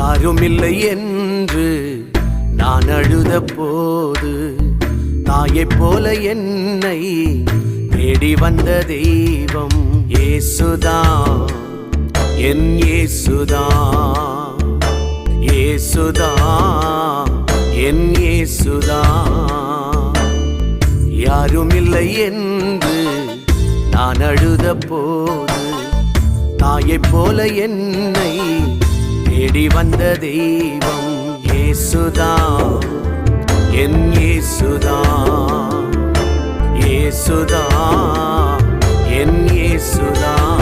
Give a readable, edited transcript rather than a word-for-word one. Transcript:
யாருமில்லை என்று நான் அழுத போது தாயைப் போல என்னை தேடி வந்த தெய்வம் இயேசுதான், என் இயேசுதான், இயேசுதான், என் இயேசுதான். யாருமில்லை என்று நான் அழுத போது தாயைப் போல என்னை தேடி வந்த தெய்வம் இயேசுதான், என் இயேசுதான், இயேசுதான், என் இயேசுதான்.